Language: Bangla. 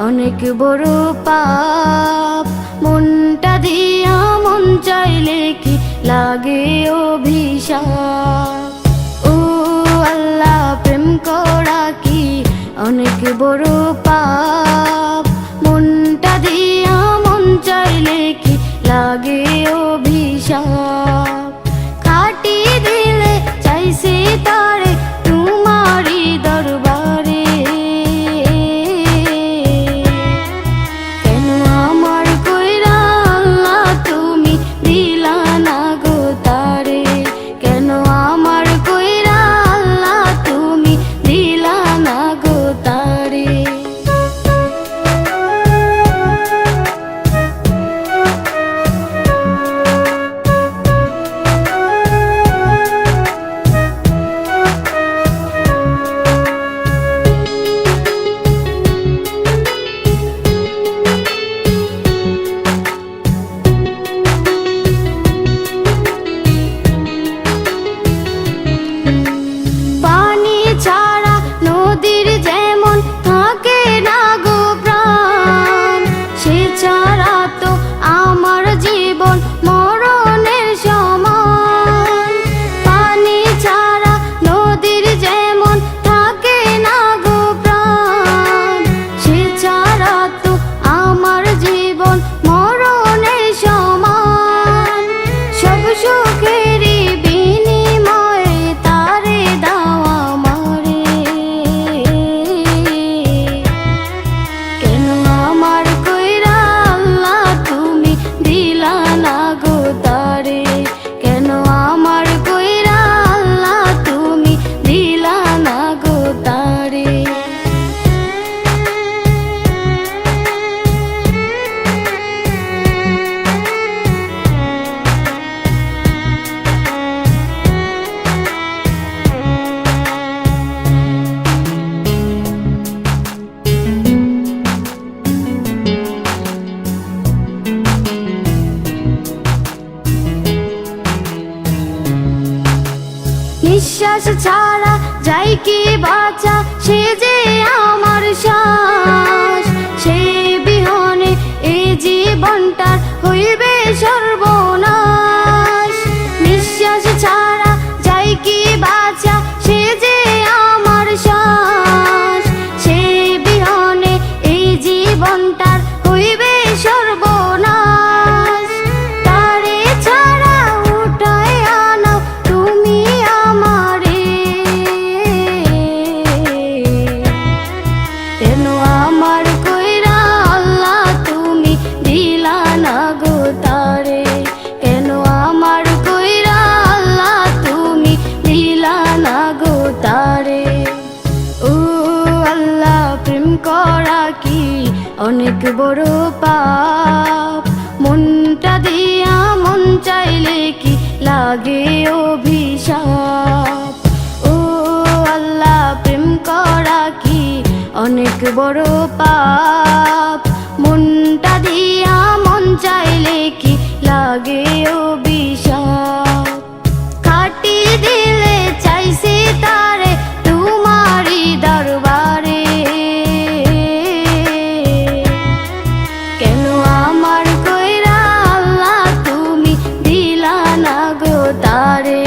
অনেক বড় পাপ। মনটা দিয়া মন চাইলে কি লাগে অভিশাপ। ও আল্লাহ, প্রেম করা কি অনেক বড় পাপ। মনটা দিয়া মন চাইলে কি লাগে অভিশাপ। খাটি দিলে চাইছি তারে তোমারি দরবারে। কেন আমার কইরা আল্লাহ তুমি দিলা না গো তারে। কেন আমার কইরা আল্লাহ তুমি দিলা না গো তারে। নিঃশ্বাস ছাড়া যাই কি বাঁচা, সে যে আমার শ্বাস। সে বিহনে এই জীবনটার হইবে সর্বনাশ। নিঃশ্বাস ছাড়া যাই কি বাঁচা, সে যে আমার শ্বাস। সে বিহনে এই জীবনটার হইবে সর্বনাশ। তারে ছাড়া উঠায় আনাও তুমি আমারে। কেন আমার কইরা আল্লাহ তুমি দিলা না গো তারে। কেন আমার কইরা আল্লাহ তুমি দিলা না গো তারে। ও আল্লাহ, প্রেম করা কি অনেক বড় পাপ। মনটা দিয়া মন চাইলে কি লাগে অভিশাপ। ও আল্লাহ, প্রেম করা কি অনেক বড় পাপ। মনটা দিয়া মন চাইলে কি লাগে অভিশাপ। খাটি দিলে চাইছি তারে তোমারি দরবারে। কেন আমার কইরা আল্লাহ তুমি দিলা না গো তারে।